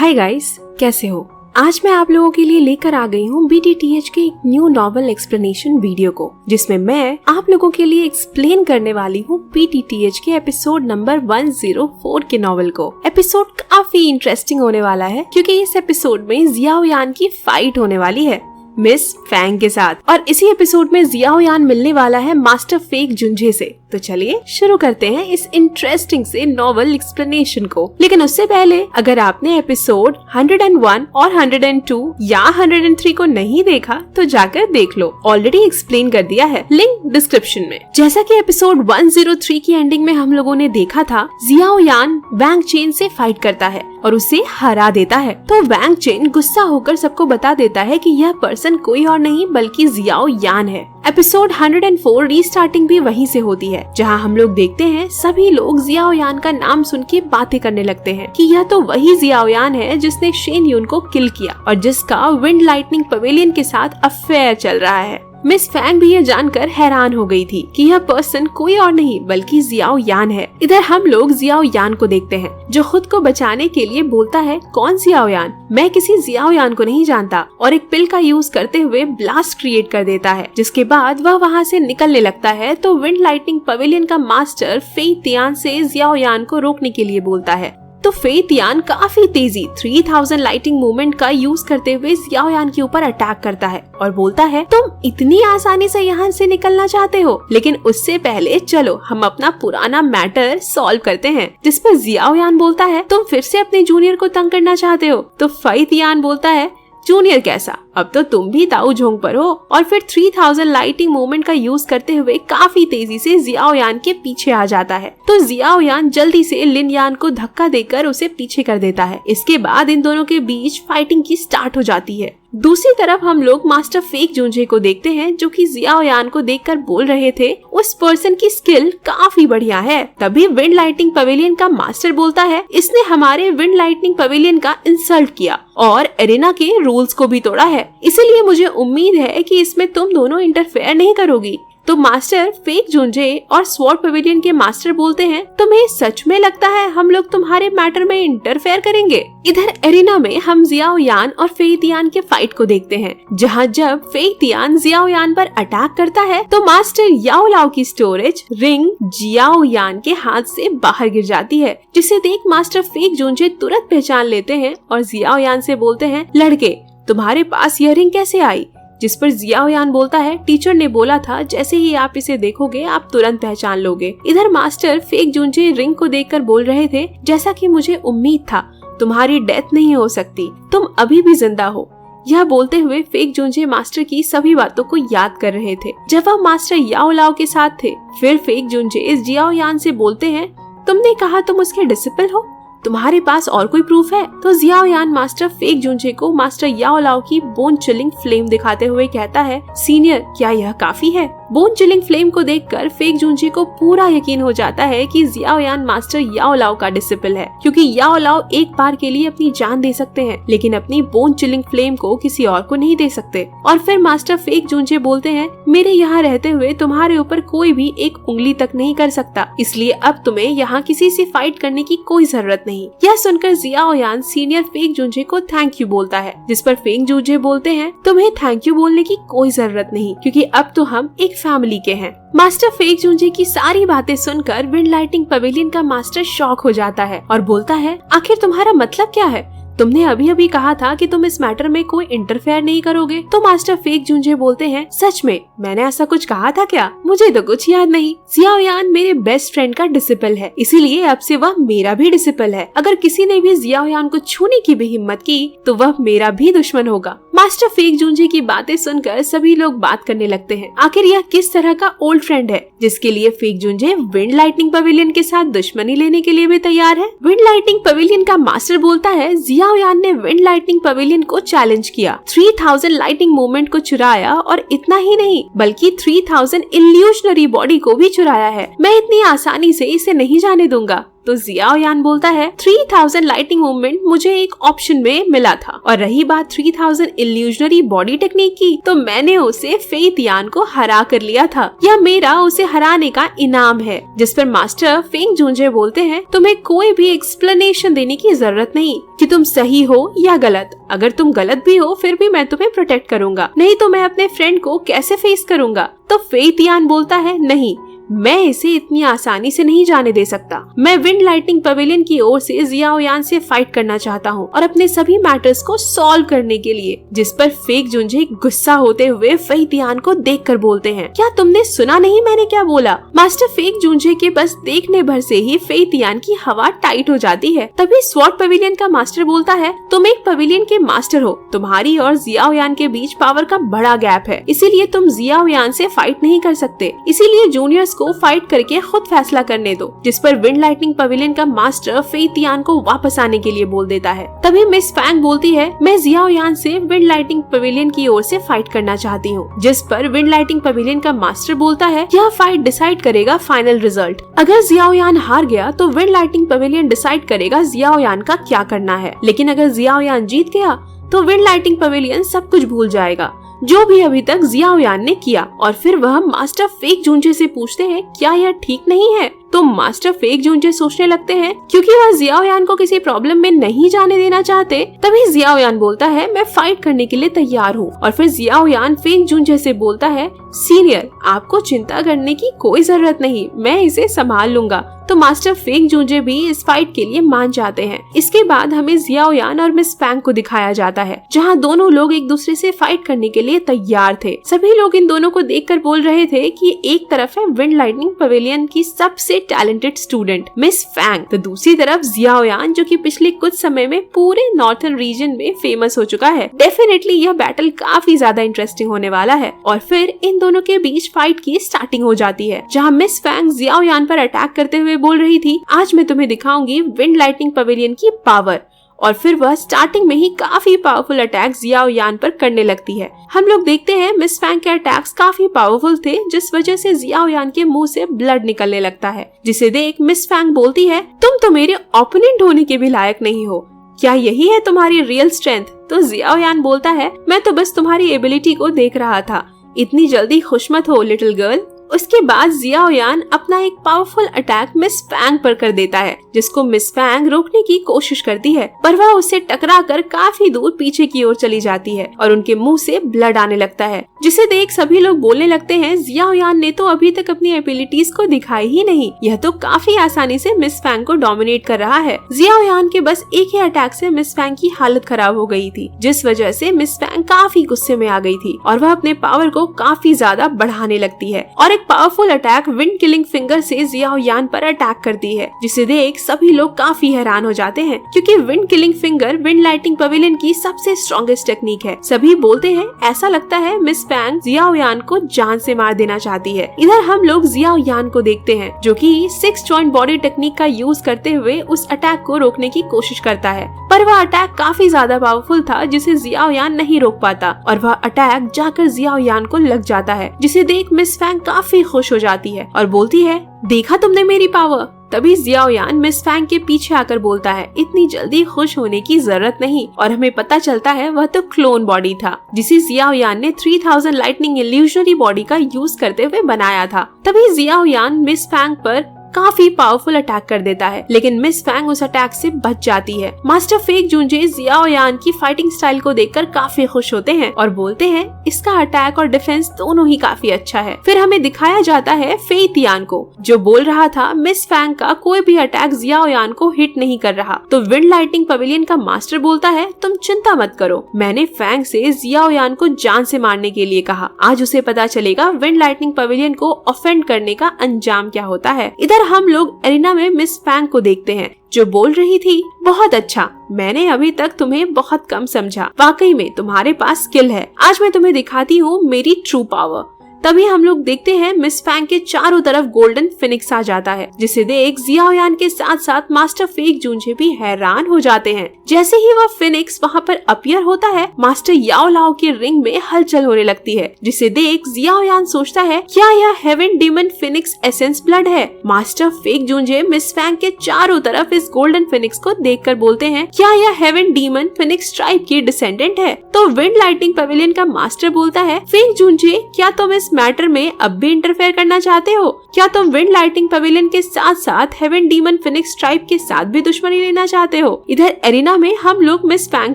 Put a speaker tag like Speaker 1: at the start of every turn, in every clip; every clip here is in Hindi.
Speaker 1: हाय गाइस, कैसे हो? आज मैं आप लोगों के लिए लेकर आ गई हूँ BTTH के एक न्यू नॉवेल एक्सप्लेनेशन वीडियो को, जिसमें मैं आप लोगों के लिए एक्सप्लेन करने वाली हूँ BTTH के एपिसोड नंबर 104 के नॉवेल को। एपिसोड काफी इंटरेस्टिंग होने वाला है क्योंकि इस एपिसोड में जियाओ यान की फाइट होने वाली है मिस फैंग के साथ, और इसी एपिसोड में जियाओ यान मिलने वाला है मास्टर फेक जुंजे से। तो चलिए शुरू करते हैं इस इंटरेस्टिंग से नॉवेल एक्सप्लेनेशन को। लेकिन उससे पहले अगर आपने एपिसोड 101 और 102 या 103 को नहीं देखा तो जाकर देख लो, ऑलरेडी एक्सप्लेन कर दिया है, लिंक डिस्क्रिप्शन में। जैसा कि एपिसोड 103 की एंडिंग में हम लोगों ने देखा था, जियाओ यान वैंग चेन से फाइट करता है और उसे हरा देता है। तो वैंग चेन गुस्सा होकर सबको बता देता है कि यह पर्सन कोई और नहीं बल्कि जियाओ यान है। एपिसोड 104 रीस्टार्टिंग भी वहीं से होती है, जहां हम लोग देखते हैं सभी लोग जियाओ यान का नाम सुन के बातें करने लगते हैं कि यह तो वही जियाओ यान है जिसने शेन यून को किल किया और जिसका विंड लाइटनिंग पवेलियन के साथ अफेयर चल रहा है। मिस फैंग भी यह जानकर हैरान हो गई थी कि यह पर्सन कोई और नहीं बल्कि जियाओ यान है। इधर हम लोग जियाओ यान को देखते हैं जो खुद को बचाने के लिए बोलता है, कौन जियाओ यान? मैं किसी जियाओ यान को नहीं जानता, और एक पिल का यूज करते हुए ब्लास्ट क्रिएट कर देता है। जिसके बाद वह वहाँ से निकलने लगता है तो विंड लाइटनिंग पवेलियन का मास्टर फेई तियान से जियाओ यान को रोकने के लिए बोलता है। तो फेई तियान काफी तेजी 3000 लाइटिंग मूवमेंट का यूज करते हुए जियाओ यान के ऊपर अटैक करता है और बोलता है, तुम इतनी आसानी से यहाँ से निकलना चाहते हो, लेकिन उससे पहले चलो हम अपना पुराना मैटर सॉल्व करते हैं। जिस पर जियाओ यान बोलता है, तुम फिर से अपने जूनियर को तंग करना चाहते हो? तो फेई तियान बोलता है, जूनियर कैसा, अब तो तुम भी दाऊ झोंग पर हो। और फिर 3000 लाइटिंग मूवमेंट का यूज करते हुए काफी तेजी से जियाओ यान के पीछे आ जाता है। तो जियाओ यान जल्दी से लिन यान को धक्का देकर उसे पीछे कर देता है। इसके बाद इन दोनों के बीच फाइटिंग की स्टार्ट हो जाती है। दूसरी तरफ हम लोग मास्टर फेक जुंजे को देखते हैं जो कि जियाओ यान को देखकर बोल रहे थे, उस पर्सन की स्किल काफी बढ़िया है। तभी विंड लाइटनिंग पवेलियन का मास्टर बोलता है, इसने हमारे विंड लाइटनिंग पवेलियन का इंसल्ट किया और एरिना के रूल्स को भी तोड़ा है, इसीलिए मुझे उम्मीद है कि इसमें तुम दोनों इंटरफेयर नहीं करोगी। तो मास्टर फेक जुंजे और स्वॉर्ड पवेलियन के मास्टर बोलते हैं, तुम्हें सच में लगता है हम लोग तुम्हारे मैटर में इंटरफेयर करेंगे? इधर एरिना में हम जियाओ यान और फेई तियान के फाइट को देखते हैं, जहां जब फेई तियान जियाओ यान पर अटैक करता है तो मास्टर याओ लाओ की स्टोरेज रिंग जियाओ यान के हाथ से बाहर गिर जाती है, जिसे देख मास्टर फेक जुंजे तुरंत पहचान लेते हैं और जियाओ यान से बोलते हैं, लड़के तुम्हारे पास यह रिंग कैसे आई? जिस पर जियाओ यान बोलता है, टीचर ने बोला था जैसे ही आप इसे देखोगे आप तुरंत पहचान लोगे। इधर मास्टर फेक जुंजे रिंग को देखकर बोल रहे थे, जैसा कि मुझे उम्मीद था, तुम्हारी डेथ नहीं हो सकती, तुम अभी भी जिंदा हो। यह बोलते हुए फेक जुंजे मास्टर की सभी बातों को याद कर रहे थे जब वह मास्टर याओ लाओ के साथ थे। फिर फेक जुंजे जियाओ यान से बोलते हैं, तुमने कहा तुम उसके डिसिपल हो, तुम्हारे पास और कोई प्रूफ है? तो जियाओ यान मास्टर फेक जुंजे को मास्टर याओ लाओ की बोन चिलिंग फ्लेम दिखाते हुए कहता है, सीनियर क्या यह काफी है? बोन चिलिंग फ्लेम को देखकर फेक जुंजे को पूरा यकीन हो जाता है कि जियाओ यान मास्टर याओ लाओ का डिसिपल है, क्योंकि याओ लाओ एक बार के लिए अपनी जान दे सकते हैं लेकिन अपनी बोन चिलिंग फ्लेम को किसी और को नहीं दे सकते। और फिर मास्टर फेक जुंजे बोलते हैं, मेरे यहाँ रहते हुए तुम्हारे ऊपर कोई भी एक उंगली तक नहीं कर सकता, इसलिए अब तुम्हें यहाँ किसी से फाइट करने की कोई जरूरत नहीं। यह सुनकर जियाओ यान सीनियर फेक जुंजे को थैंक यू बोलता है, जिस पर फेक जुंजे बोलते हैं, तुम्हें थैंक यू बोलने की कोई जरूरत नहीं क्योंकि अब तो हम एक फैमिली के हैं। मास्टर फेक जुंजे की सारी बातें सुनकर विंड लाइटिंग पवेलियन का मास्टर शॉक हो जाता है और बोलता है, आखिर तुम्हारा मतलब क्या है? तुमने अभी अभी कहा था कि तुम इस मैटर में कोई इंटरफेयर नहीं करोगे। तो मास्टर फेक जुंजे बोलते हैं, सच में मैंने ऐसा कुछ कहा था क्या? मुझे तो कुछ याद नहीं। जियाओ यान मेरे बेस्ट फ्रेंड का डिसिपल है, इसीलिए अब से वह मेरा भी डिसिपल है। अगर किसी ने भी जियाओ यान को छूने की भी हिम्मत की तो वह मेरा भी दुश्मन होगा। मास्टर फेक जुंजे की बातें सुनकर सभी लोग बात करने लगते हैं, आखिर यह किस तरह का ओल्ड फ्रेंड है जिसके लिए फेक जुंजे विंड लाइटनिंग पवेलियन के साथ दुश्मनी लेने के लिए भी तैयार है। विंड लाइटनिंग पवेलियन का मास्टर बोलता है, जियाओ यान ने विंड लाइटनिंग पवेलियन को चैलेंज किया, 3000 लाइटिंग मूवमेंट को चुराया और इतना ही नहीं बल्कि 3000 इल्यूशनरी बॉडी को भी चुराया है। मैं इतनी आसानी से इसे नहीं जाने दूंगा। तो जियाओ यान बोलता है 3000 लाइटनिंग मूवमेंट मुझे एक ऑप्शन में मिला था, और रही बात 3000 इल्यूजनरी बॉडी टेक्निक की, तो मैंने उसे फेई तियान को हरा कर लिया था। यह मेरा उसे हराने का इनाम है। जिस पर मास्टर फेंग जूंजे बोलते हैं तुम्हें कोई भी एक्सप्लेनेशन देने की जरूरत नहीं कि तुम सही हो या गलत। अगर तुम गलत भी हो फिर भी मैं तुम्हें प्रोटेक्ट करूंगा, नहीं तो मैं अपने फ्रेंड को कैसे फेस करूंगा। तो फेई तियान बोलता है नहीं, मैं इसे इतनी आसानी से नहीं जाने दे सकता। मैं विंड लाइटनिंग पवेलियन की ओर से जियाओ यान से फाइट करना चाहता हूँ और अपने सभी मैटर्स को सॉल्व करने के लिए। जिस पर फेंग जूंजे गुस्सा होते हुए फेई तियान को देखकर बोलते हैं क्या तुमने सुना नहीं मैंने क्या बोला। मास्टर फेंग जूंजे के बस देखने भर से ही फेई तियान की हवा टाइट हो जाती है। तभी स्वॉर्ड पवेलियन का मास्टर बोलता है तुम एक पवेलियन के मास्टर हो, तुम्हारी और जियाओ यान के बीच पावर का बड़ा गैप है, इसीलिए तुम जियाओ यान से फाइट नहीं कर सकते, इसीलिए जूनियर्स को फाइट करके खुद फैसला करने दो। जिस पर विंड लाइटनिंग पवेलियन का मास्टर फेई तियान को वापस आने के लिए बोल देता है। तभी मिस फैंग बोलती है मैं जियाओ यान से विंड लाइटनिंग पवेलियन की ओर से फाइट करना चाहती हूँ। जिस पर विंड लाइटनिंग पवेलियन का मास्टर बोलता है यह फाइट डिसाइड करेगा फाइनल रिजल्ट। अगर जियाओ यान हार गया तो विंड लाइटनिंग पवेलियन डिसाइड करेगा जियाओ यान का क्या करना है, लेकिन अगर जियाओ यान जीत गया तो विंड लाइटनिंग पवेलियन सब कुछ भूल जाएगा जो भी अभी तक जियाओ यान ने किया। और फिर वह मास्टर फेंग जूंजे से पूछते हैं क्या यह ठीक नहीं है। तो मास्टर फेंग जूंजे सोचने लगते हैं क्योंकि वह जियाओ यान को किसी प्रॉब्लम में नहीं जाने देना चाहते। तभी जियाओ यान बोलता है मैं फाइट करने के लिए तैयार हूँ। और फिर जियाओ यान फेंग जूंजे से बोलता है सीनियर आपको चिंता करने की कोई जरूरत नहीं, मैं इसे संभाल लूंगा। तो मास्टर फेंग जूंजे भी इस फाइट के लिए मान जाते हैं। इसके बाद हमें जियाओ यान और मिस फैंग को दिखाया जाता है जहाँ दोनों लोग एक दूसरे से फाइट करने के लिए तैयार थे। सभी लोग इन दोनों को देखकर बोल रहे थे कि एक तरफ है विंड लाइटनिंग पवेलियन की सबसे टैलेंटेड स्टूडेंट मिस फैंग, तो दूसरी तरफ जियाओ यान जो कि पिछले कुछ समय में पूरे नॉर्थर्न रीजन में फेमस हो चुका है। डेफिनेटली यह बैटल काफी ज्यादा इंटरेस्टिंग होने वाला है। और फिर इन दोनों के बीच फाइट की स्टार्टिंग हो जाती है जहाँ मिस फैंग जियाओ यान पर अटैक करते हुए बोल रही थी आज मैं तुम्हें दिखाऊंगी विंड लाइटनिंग पवेलियन की पावर। और फिर वह स्टार्टिंग में ही काफी पावरफुल अटैक जियाओ यान पर करने लगती है। हम लोग देखते हैं मिस फैंग के अटैक्स काफी पावरफुल थे जिस वजह से जियाओ यान के मुंह से ब्लड निकलने लगता है, जिसे देख मिस फैंग बोलती है तुम तो मेरे ओपोनेंट होने के भी लायक नहीं हो, क्या यही है तुम्हारी रियल स्ट्रेंथ। तो जियाओ यान बोलता है मैं तो बस तुम्हारी एबिलिटी को देख रहा था, इतनी जल्दी खुश मत हो लिटिल गर्ल। उसके बाद जियाओ यान अपना एक पावरफुल अटैक मिस फैंग पर कर देता है जिसको मिस फैंग रोकने की कोशिश करती है, पर वह उससे टकराकर काफी दूर पीछे की ओर चली जाती है और उनके मुंह से ब्लड आने लगता है, जिसे देख सभी लोग बोलने लगते हैं जियाओ यान ने तो अभी तक अपनी एबिलिटीज को दिखाई ही नहीं, यह तो काफी आसानी से मिस फैंग को डोमिनेट कर रहा है। जियाओ यान के बस एक ही अटैक से मिस फैंग की हालत खराब हो गई थी, जिस वजह से मिस फैंग काफी गुस्से में आ गई थी और वह अपने पावर को काफी ज्यादा बढ़ाने लगती है और powerful attack wind killing finger से जियाओ यान पर अटैक करती है, जिसे देख सभी लोग काफी हैरान हो जाते हैं क्योंकि wind killing finger wind lightning pavilion की सबसे स्ट्रॉन्गेस्ट टेक्निक है। सभी बोलते हैं ऐसा लगता है मिस फैंग जियाओ यान को जान से मार देना चाहती है। इधर हम लोग जियाओ यान को देखते हैं जो कि 6 जॉइंट बॉडी टेक्निक का यूज करते हुए उस अटैक को रोकने की कोशिश करता है, पर वह अटैक काफी ज्यादा पावरफुल था जिसे जियाओ यान नहीं रोक पाता और वह अटैक जाकर जियाओ यान को लग जाता है, जिसे देख मिस फैंग काफी खुश हो जाती है और बोलती है देखा तुमने मेरी पावर। तभी जियाओ यान मिस फैंग के पीछे आकर बोलता है इतनी जल्दी खुश होने की जरूरत नहीं, और हमें पता चलता है वह तो क्लोन बॉडी था जिसे जियाओ यान ने 3000 लाइटनिंग इल्यूजनरी बॉडी का यूज करते हुए बनाया था। तभी जियाओ यान मिस फैंग पर काफी पावरफुल अटैक कर देता है, लेकिन मिस फैंग उस अटैक से बच जाती है। मास्टर फेंग जूंजे जियाओ यान की फाइटिंग स्टाइल को देखकर काफी खुश होते हैं और बोलते हैं इसका अटैक और डिफेंस दोनों ही काफी अच्छा है। फिर हमें दिखाया जाता है फेई तियान को जो बोल रहा था मिस फैंग का कोई भी अटैक जियाओ यान को हिट नहीं कर रहा। तो विंड लाइटनिंग पवेलियन का मास्टर बोलता है तुम चिंता मत करो, मैंने फैंग से जियाओ यान को जान से मारने के लिए कहा, आज उसे पता चलेगा विंड लाइटनिंग पवेलियन को ऑफेंड करने का अंजाम क्या होता है। इधर हम लोग एरिना में मिस फैंग को देखते हैं जो बोल रही थी बहुत अच्छा, मैंने अभी तक तुम्हें बहुत कम समझा, वाकई में तुम्हारे पास स्किल है, आज मैं तुम्हें दिखाती हूँ मेरी ट्रू पावर। तभी हम लोग देखते हैं मिस फैंग के चारों तरफ गोल्डन फिनिक्स आ जाता है, जिसे देख जियाओ यान के साथ साथ मास्टर फेक जुनजे भी हैरान हो जाते हैं। जैसे ही वह फिनिक्स वहाँ पर अपीयर होता है, मास्टर याओ लाओ के रिंग में हलचल होने लगती है, जिसे देख जियाओ यान सोचता है क्या यह heaven demon phoenix essence blood है। मास्टर फेक जुनजे मिस फैंग के चारों तरफ इस गोल्डन फिनिक्स को देखकर बोलते हैं क्या यह हेवन डीमन फिनिक्स ट्राइब की डिसेंडेंट है। तो विंड लाइटिंग पवेलियन का मास्टर बोलता है फेक जुनजे क्या तुम इस मैटर में अब भी इंटरफेयर करना चाहते हो? क्या तुम विंड लाइटिंग पवेलियन के साथ साथ हेवन डीमन फिनिक्स ट्राइब के साथ भी दुश्मनी लेना चाहते हो? इधर एरिना में हम लोग मिस फैंग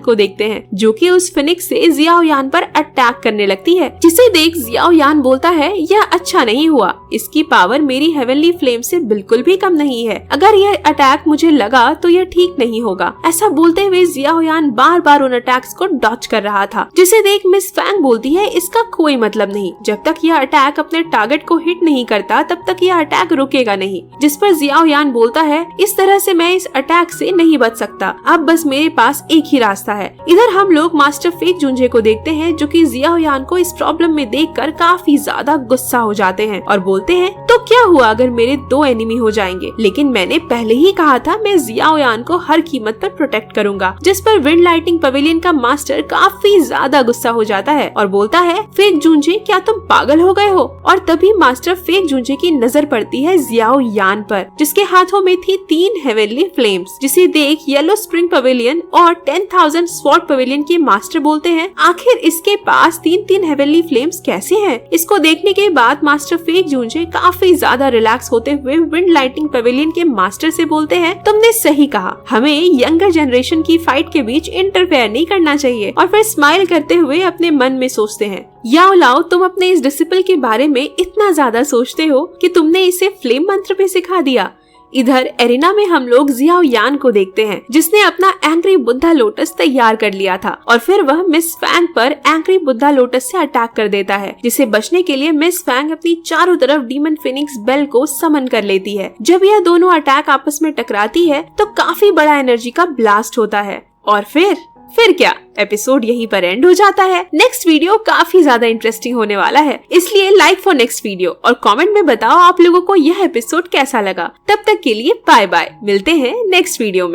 Speaker 1: को देखते हैं जो कि उस फिनिक्स से जियाओ यान पर अटैक करने लगती है, जिसे देख जियाओ यान बोलता है यह अच्छा नहीं हुआ, इसकी पावर मेरी हेवनली फ्लेम से बिल्कुल भी कम नहीं है, अगर यह अटैक मुझे लगा तो यह ठीक नहीं होगा। ऐसा बोलते हुए जियाओ यान बार बार उन अटैक्स को डॉच कर रहा था, जिसे देख मिस फैंग बोलती है इसका कोई मतलब नहीं, जब तक यह अटैक अपने टारगेट को हिट नहीं करता तब तक यह अटैक रुकेगा नहीं। जिस पर जियाओ यान बोलता है इस तरह से मैं इस अटैक से नहीं बच सकता, अब बस मेरे पास एक ही रास्ता है। इधर हम लोग मास्टर फेक जुनजे को देखते हैं जो कि जियाओ यान को इस प्रॉब्लम में देखकर काफी ज्यादा गुस्सा हो जाते हैं और बोलते हैं तो क्या हुआ अगर मेरे 2 एनिमी हो जाएंगे, लेकिन मैंने पहले ही कहा था मैं जियाओ यान को हर कीमत पर प्रोटेक्ट करूंगा। जिस पर विंड लाइटिंग पवेलियन का मास्टर काफी ज्यादा गुस्सा हो जाता है और बोलता है फेक जुनजे क्या तुम पागल हो गए हो? और तभी मास्टर फेक जुनजे की नजर पड़ती है जियाओ यान पर, जिसके हाथों में थी 3 हेवनली फ्लेम्स, जिसे देख येलो स्प्रिंग पवेलियन और 10,000 स्वॉर्ड पवेलियन के मास्टर बोलते हैं आखिर इसके पास 3-3 हेवनली फ्लेम्स कैसे हैं? इसको देखने के बाद मास्टर फेक जुनजे काफी ज्यादा रिलैक्स होते हुए विंड लाइटिंग पवेलियन के मास्टर से बोलते हैं तुमने सही कहा, हमें यंगर जनरेशन की फाइट के बीच इंटरफेयर नहीं करना चाहिए। और फिर स्माइल करते हुए अपने मन में सोचते हैं याओ लाओ तुम अपने इस डिसिपल के बारे में इतना ज्यादा सोचते हो कि तुमने इसे फ्लेम मंत्र भी सिखा दिया। इधर एरिना में हम लोग जियाओ यान को देखते हैं जिसने अपना एंग्री बुद्धा लोटस तैयार कर लिया था और फिर वह मिस फैंग पर एंग्री बुद्धा लोटस से अटैक कर देता है, जिसे बचने के लिए मिस फैंग अपनी चारों तरफ डीमन फिनिक्स बेल को समन कर लेती है। जब यह दोनों अटैक आपस में टकराती है तो काफी बड़ा एनर्जी का ब्लास्ट होता है और फिर क्या एपिसोड यहीं पर एंड हो जाता है। नेक्स्ट वीडियो काफी ज्यादा इंटरेस्टिंग होने वाला है, इसलिए लाइक फॉर नेक्स्ट वीडियो और कमेंट में बताओ आप लोगों को यह एपिसोड कैसा लगा। तब तक के लिए बाय बाय, मिलते हैं नेक्स्ट वीडियो में।